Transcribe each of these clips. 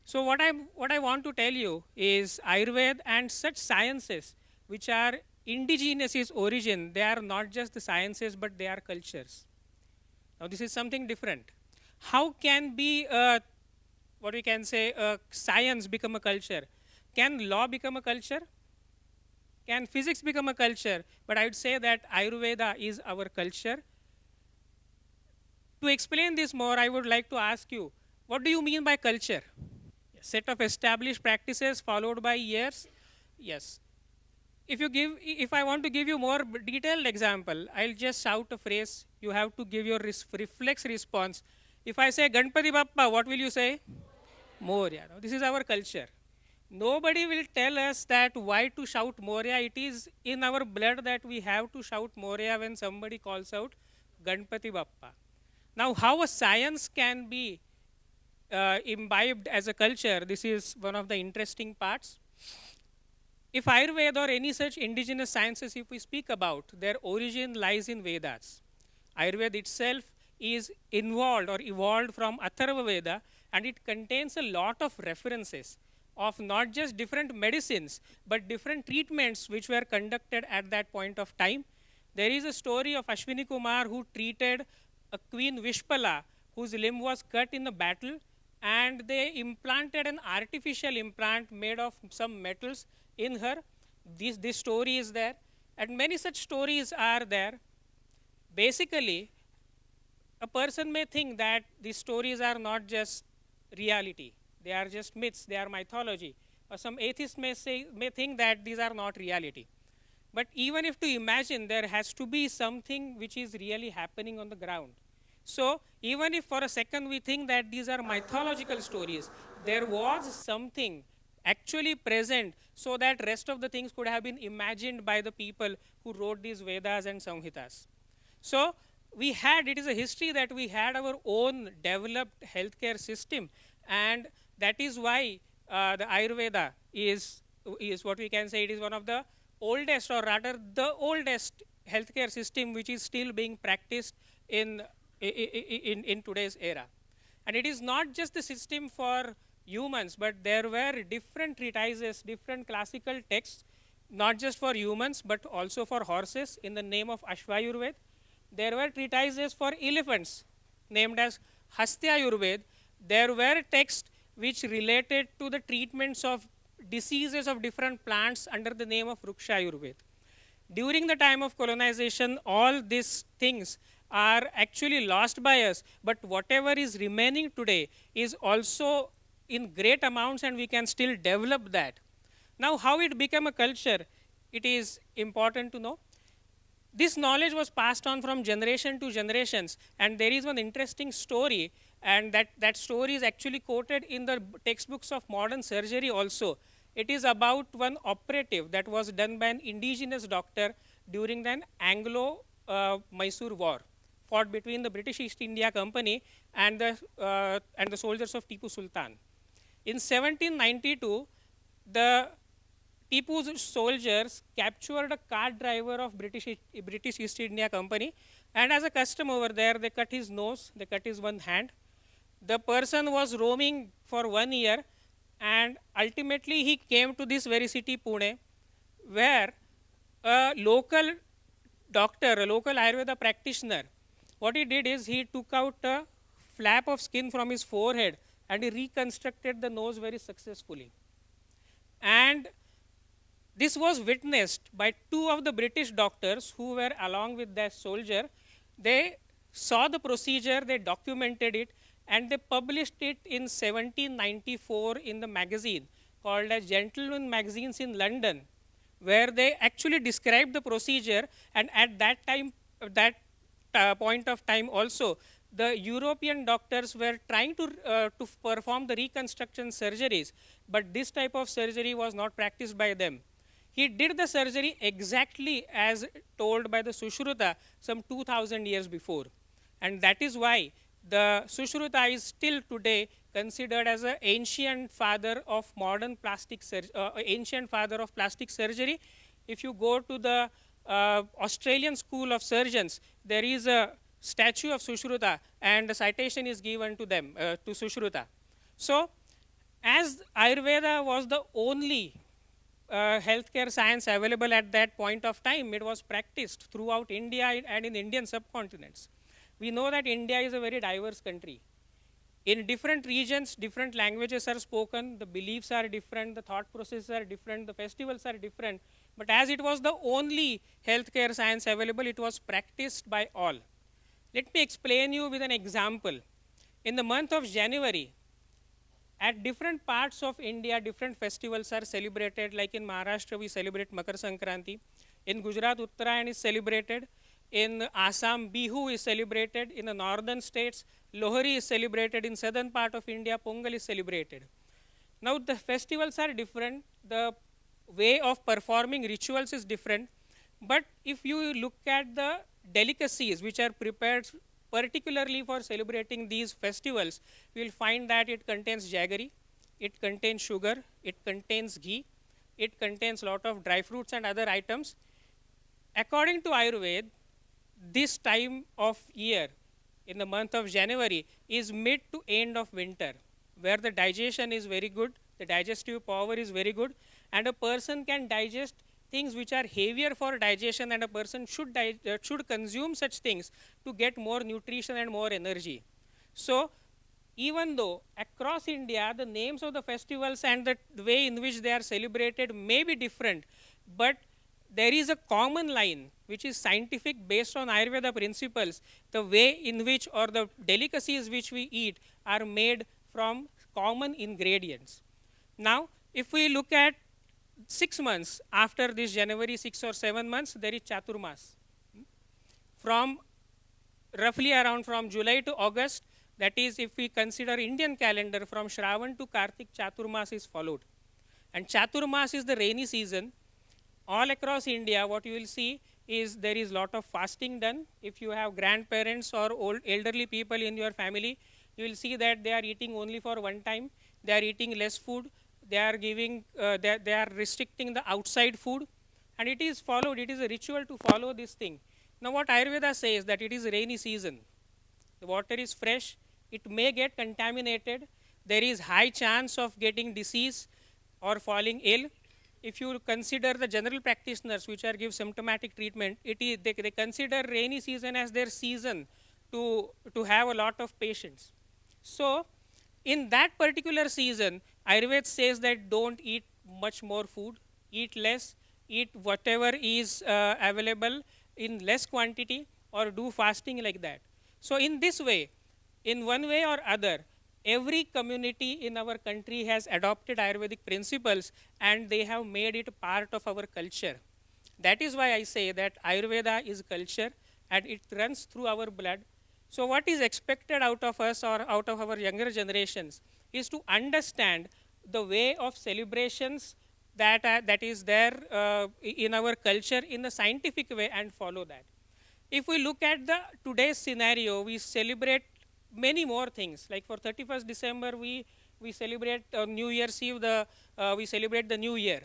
So what I want to tell you is Ayurveda and such sciences which are indigenous in origin, they are not just the sciences but they are cultures. Now this is something different. How can be what we can say science become a culture? Can law become a culture? Can physics become a culture? But I would say that Ayurveda is our culture. To explain this more, I would like to ask you, what do you mean by culture? A set of established practices followed by years? Yes. If I want to give you more detailed example, I'll just shout a phrase. You have to give your reflex response. If I say Ganpati Bappa, what will you say? Moria. Now, this is our culture. Nobody will tell us that why to shout Moria. It is in our blood that we have to shout Moria when somebody calls out Ganpati Bappa. Now, how a science can be imbibed as a culture, this is one of the interesting parts. If Ayurveda or any such indigenous sciences, if we speak about, their origin lies in Vedas. Ayurveda itself is involved or evolved from Atharva Veda, and it contains a lot of references of not just different medicines, but different treatments which were conducted at that point of time. There is a story of Ashwini Kumar who treated a queen Vishpala whose limb was cut in a battle, and they implanted an artificial implant made of some metals in her. This story is there, and many such stories are there. Basically, a person may think that these stories are not just reality, they are just myths, they are mythology. Or some atheists may think that these are not reality. But even if to imagine, there has to be something which is really happening on the ground. So even if for a second we think that these are mythological stories, there was something actually present so that rest of the things could have been imagined by the people who wrote these Vedas and Samhitas. So we had, it is a history that we had our own developed healthcare system, and that is why the Ayurveda is what we can say, it is one of the oldest, or rather the oldest healthcare system which is still being practiced in today's era. And it is not just the system for humans, but there were different treatises, different classical texts, not just for humans, but also for horses in the name of Ashvayurveda. There were treatises for elephants named as Hastyayurveda. There were texts which related to the treatments of diseases of different plants under the name of Vrukshayurveda. During the time of colonization, all these things are actually lost by us, but whatever is remaining today is also in great amounts, and we can still develop that. Now, how it became a culture, it is important to know. This knowledge was passed on from generation to generations, and there is one interesting story, and that story is actually quoted in the textbooks of modern surgery also. It is about one operative that was done by an indigenous doctor during the Anglo-Mysore War, fought between the British East India Company and the soldiers of Tipu Sultan. In 1792, the Tipu's soldiers captured a cart driver of British East India Company, and as a custom over there, they cut his nose, they cut his one hand. The person was roaming for 1 year, and ultimately he came to this very city, Pune, where a local doctor, a local Ayurveda practitioner, what he did is he took out a flap of skin from his forehead and he reconstructed the nose very successfully. And this was witnessed by 2 of the British doctors who were along with their soldier. They saw the procedure, they documented it, and they published it in 1794 in the magazine called as Gentleman Magazines in London, where they actually described the procedure. And at that time, point of time also, the European doctors were trying to perform the reconstruction surgeries, but this type of surgery was not practiced by them. He did the surgery exactly as told by the Sushruta some 2000 years before. And that is why the Sushruta is still today considered as an ancient father of modern plastic surgery, ancient father of plastic surgery. If you go to the Australian School of Surgeons, there is a statue of Sushruta, and the citation is given to them, to Sushruta. So As Ayurveda was the only healthcare science available at that point of time, it was practiced throughout India and in Indian subcontinents. We know that India is a very diverse country. In different regions, different languages are spoken, the beliefs are different, the thought processes are different, the festivals are different. But as it was the only healthcare science available, it was practiced by all. Let me explain you with an example. In the month of January, at different parts of India, different festivals are celebrated. Like in Maharashtra, we celebrate Makar Sankranti. In Gujarat, Uttarayan is celebrated. In Assam, Bihu is celebrated. In the northern states, Lohri is celebrated. In southern part of India, Pongal is celebrated. Now, the festivals are different. The way of performing rituals is different. But if you look at the delicacies which are prepared particularly for celebrating these festivals, you will find that it contains jaggery, it contains sugar, it contains ghee, it contains lot of dry fruits and other items. According to Ayurveda, this time of year, in the month of January, is mid to end of winter, where the digestion is very good, the digestive power is very good, and a person can digest things which are heavier for digestion, and a person should consume such things to get more nutrition and more energy. So, even though across India the names of the festivals and the way in which they are celebrated may be different, but there is a common line which is scientific based on Ayurveda principles. The way in which or the delicacies which we eat are made from common ingredients. Now, if we look at 6 months after this January, 6 or 7 months, there is Chaturmas. From roughly around from July to August, that is if we consider Indian calendar, from Shravan to Kartik, Chaturmas is followed. And Chaturmas is the rainy season. All across India, what you will see is there is lot of fasting done. If you have grandparents or old elderly people in your family, you will see that they are eating only for one time. They are eating less food. They are giving, they are restricting the outside food, and it is followed. It is a ritual to follow this thing. Now, what Ayurveda says that it is rainy season. The water is fresh. It may get contaminated. There is high chance of getting disease or falling ill. If you consider the general practitioners which are give symptomatic treatment, they consider rainy season as their season to have a lot of patients. So, in that particular season, Ayurveda says that don't eat much more food, eat less, eat whatever is available in less quantity, or do fasting like that. So, in this way, in one way or other, every community in our country has adopted Ayurvedic principles, and they have made it part of our culture. That is why I say that Ayurveda is culture and it runs through our blood. So, what is expected out of us or out of our younger generations is to understand the way of celebrations that is there in our culture in a scientific way and follow that. If we look at the today's scenario, we celebrate many more things. Like for 31st December, we celebrate New Year's Eve, we celebrate the New Year.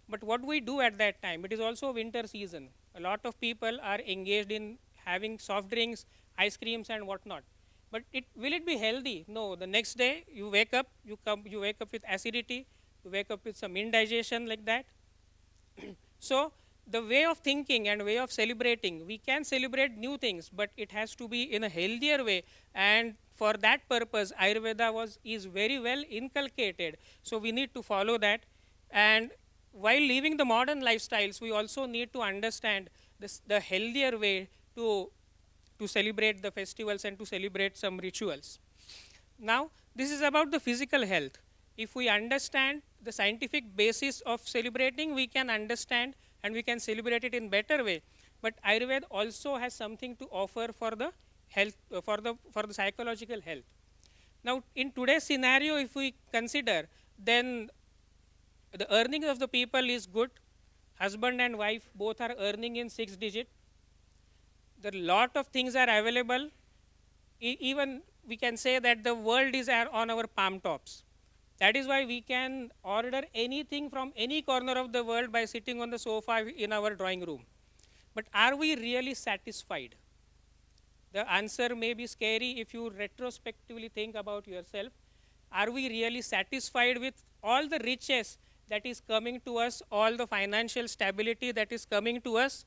But what we do at that time, it is also winter season. A lot of people are engaged in having soft drinks, ice creams and whatnot. But will it be healthy? No. The next day you wake up, you wake up with acidity, you wake up with some indigestion like that. So the way of thinking and way of celebrating, we can celebrate new things, but it has to be in a healthier way. And for that purpose, Ayurveda is very well inculcated. So we need to follow that. And while living the modern lifestyles, we also need to understand the healthier way to celebrate the festivals and to celebrate some rituals. Now, this is about the physical health. If we understand the scientific basis of celebrating, we can understand and we can celebrate it in better way. But Ayurveda also has something to offer for the health, for the psychological health. Now, in today's scenario, if we consider, then the earnings of the people is good. Husband and wife both are earning in 6 digit. The lot of things are available. Even we can say that the world is on our palm tops. That is why we can order anything from any corner of the world by sitting on the sofa in our drawing room. But are we really satisfied? The answer may be scary if you retrospectively think about yourself. Are we really satisfied with all the riches that is coming to us, all the financial stability that is coming to us?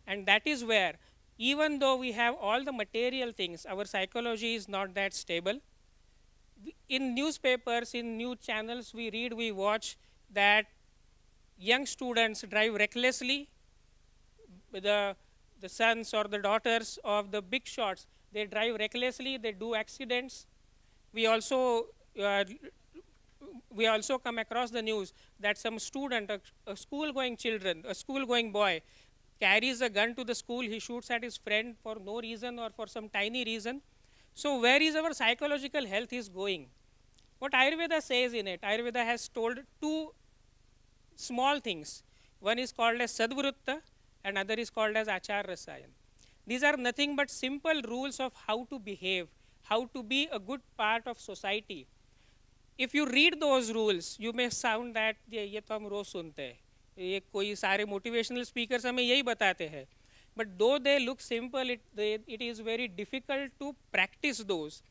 And that is where, even though we have all the material things, our psychology is not that stable. In newspapers, in news channels, we read, we watch that young students drive recklessly. The sons or the daughters of the big shots, they drive recklessly, they do accidents. We also uh, we also come across the news that some student, a school-going children, a school-going boy, carries a gun to the school. He shoots at his friend for no reason or for some tiny reason. So where is our psychological health is going? What Ayurveda says in it, Ayurveda has told two small things. One is called as Sadvrutta and other is called as Achar Rasayan. These are nothing but simple rules of how to behave, how to be a good part of society. If you read those rules, you may sound that ये तो हम रोज सुनते हैं, ये कोई सारे motivational speakers हमें यही बताते हैं. But though they look simple, it is very difficult to practice those.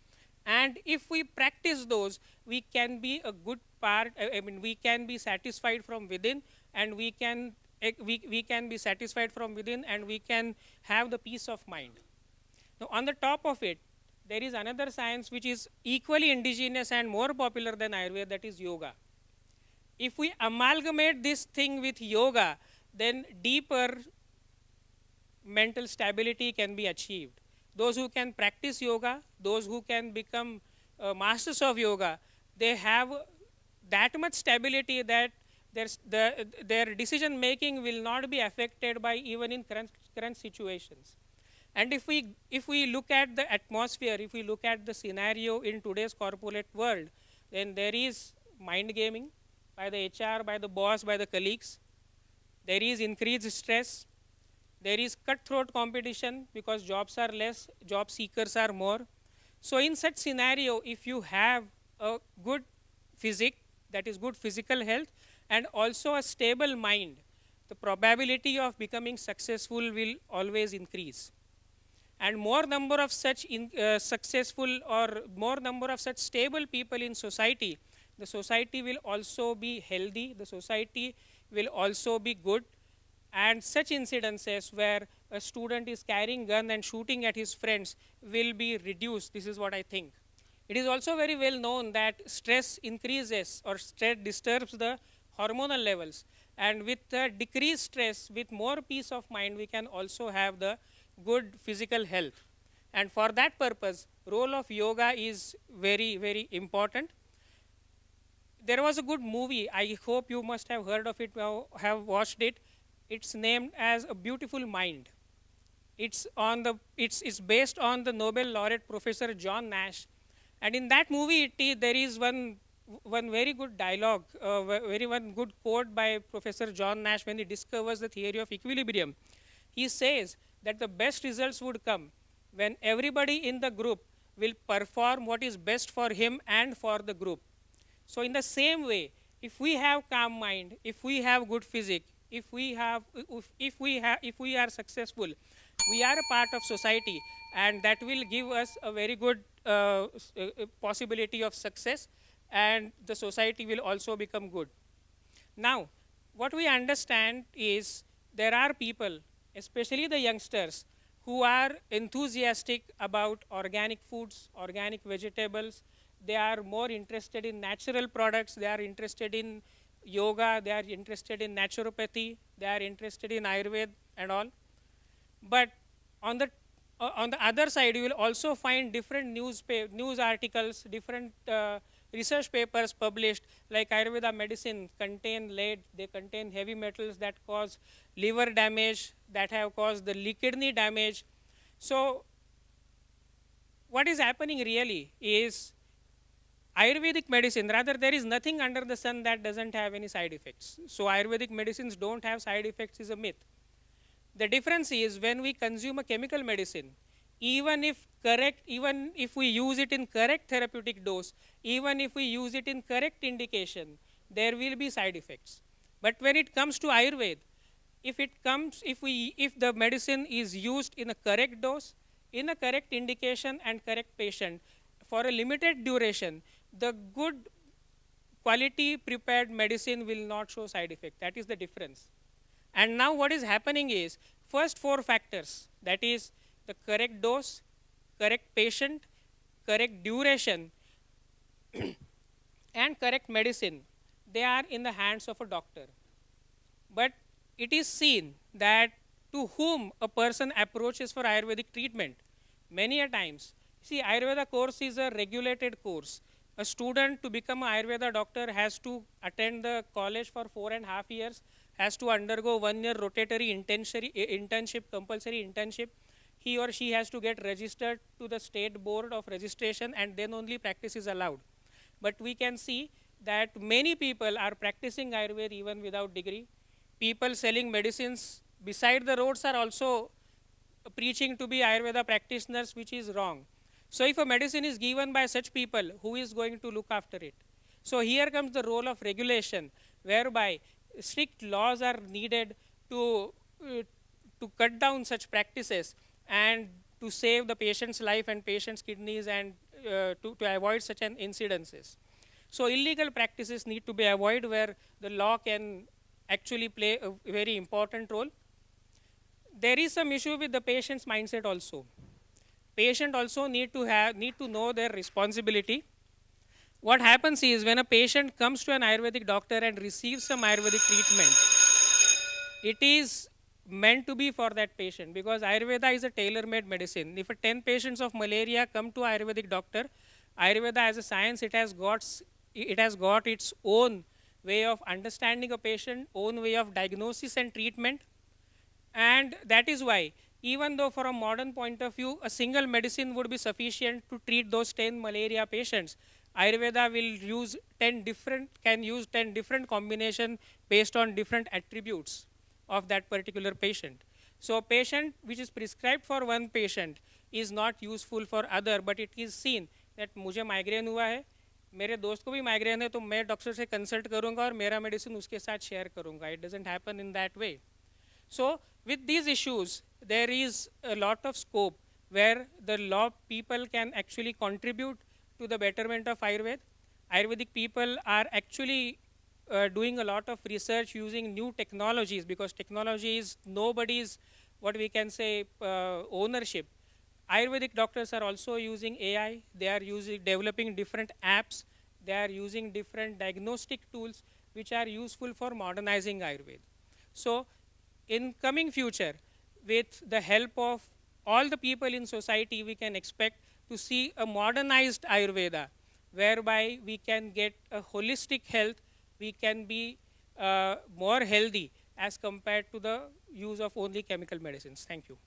And if we practice those, we can be a good part. I mean, we can be satisfied from within, and we can be satisfied from within, and we can have the peace of mind. Now, on the top of it, there is another science which is equally indigenous and more popular than Ayurveda, that is yoga. If we amalgamate this thing with yoga, then deeper mental stability can be achieved. Those who can practice yoga, those who can become masters of yoga, they have that much stability that their decision making will not be affected by even in current situations. And if we look at the atmosphere, if we look at the scenario in today's corporate world, then there is mind gaming by the HR, by the boss, by the colleagues. There is increased stress. There is cutthroat competition because jobs are less, job seekers are more. So in such scenario, if you have a good physique, that is good physical health, and also a stable mind, the probability of becoming successful will always increase. And more number of such successful or more number of such stable people in society, the society will also be healthy, the society will also be good. And such incidences where a student is carrying gun and shooting at his friends will be reduced. This is what I think. It is also very well known that stress increases or stress disturbs the hormonal levels. And with decreased stress, with more peace of mind, we can also have the good physical health. And for that purpose, role of yoga is very, very important. There was a good movie. I hope you must have heard of it, have watched it. It's named as A Beautiful Mind. It's based on the Nobel laureate Professor John Nash. And in that movie, there is one very good dialogue, one good quote by Professor John Nash when he discovers the theory of equilibrium. He says that the best results would come when everybody in the group will perform what is best for him and for the group. So in the same way, if we have calm mind, if we have good physique, if we are successful, we are a part of society, and that will give us a very good possibility of success, and the society will also become good. Now, what we understand is there are people, especially the youngsters, who are enthusiastic about organic foods, organic vegetables. They are more interested in natural products. They are interested in yoga. They are interested in naturopathy. They are interested in Ayurveda and all. But on the other side, you will also find different news articles, different research papers published, like Ayurveda medicine contain lead, they contain heavy metals that cause liver damage, that have caused the kidney damage. So what is happening really is Ayurvedic medicine, rather there is nothing under the sun that doesn't have any side effects. So Ayurvedic medicines don't have side effects is a myth. The difference is when we consume a chemical medicine, even if we use it in correct therapeutic dose, even if we use it in correct indication, there will be side effects. But when it comes to Ayurveda, if the medicine is used in a correct dose, in a correct indication and correct patient, for a limited duration, the good quality prepared medicine will not show side effect. That is the difference. And now what is happening is, first 4 factors, that is the correct dose, correct patient, correct duration, and correct medicine, they are in the hands of a doctor. But it is seen that to whom a person approaches for Ayurvedic treatment, many a times, see, Ayurveda course is a regulated course. A student to become an Ayurveda doctor has to attend the college for 4.5 years, has to undergo 1 year rotatory internship, compulsory internship. He or she has to get registered to the state board of registration, and then only practice is allowed. But we can see that many people are practicing Ayurveda even without degree. People selling medicines beside the roads are also preaching to be Ayurveda practitioners, which is wrong. So if a medicine is given by such people, who is going to look after it? So here comes the role of regulation, whereby strict laws are needed to cut down such practices and to save the patient's life and patient's kidneys, and to avoid such an incidences. So illegal practices need to be avoided, where the law can actually play a very important role. There is some issue with the patient's mindset also. Patient also need to know their responsibility. What happens is, when a patient comes to an Ayurvedic doctor and receives some Ayurvedic treatment, it is meant to be for that patient, because Ayurveda is a tailor-made medicine. If 10 patients of malaria come to Ayurvedic doctor, Ayurveda as a science, it has got its own way of understanding a patient, own way of diagnosis and treatment. And that is why, even though for a modern point of view, a single medicine would be sufficient to treat those 10 malaria patients, Ayurveda can use 10 different combinations based on different attributes of that particular patient. So a patient which is prescribed for one patient is not useful for other, but it is seen that मुझे migraine हुआ है, मेरे दोस्त को भी migraine है, तो मैं डॉक्टर से कंसल्ट करूंगा और मेरा मेडिसिन उसके साथ शेयर करूंगा. It doesn't happen in that way. So with these issues, there is a lot of scope where the law people can actually contribute to the betterment of Ayurveda. Ayurvedic people are actually doing a lot of research using new technologies, because technology is nobody's, what we can say, ownership. Ayurvedic doctors are also using AI. They are developing different apps. They are using different diagnostic tools which are useful for modernizing Ayurveda. So in coming future, with the help of all the people in society, we can expect to see a modernized Ayurveda, whereby we can get a holistic health, we can be more healthy as compared to the use of only chemical medicines. Thank you.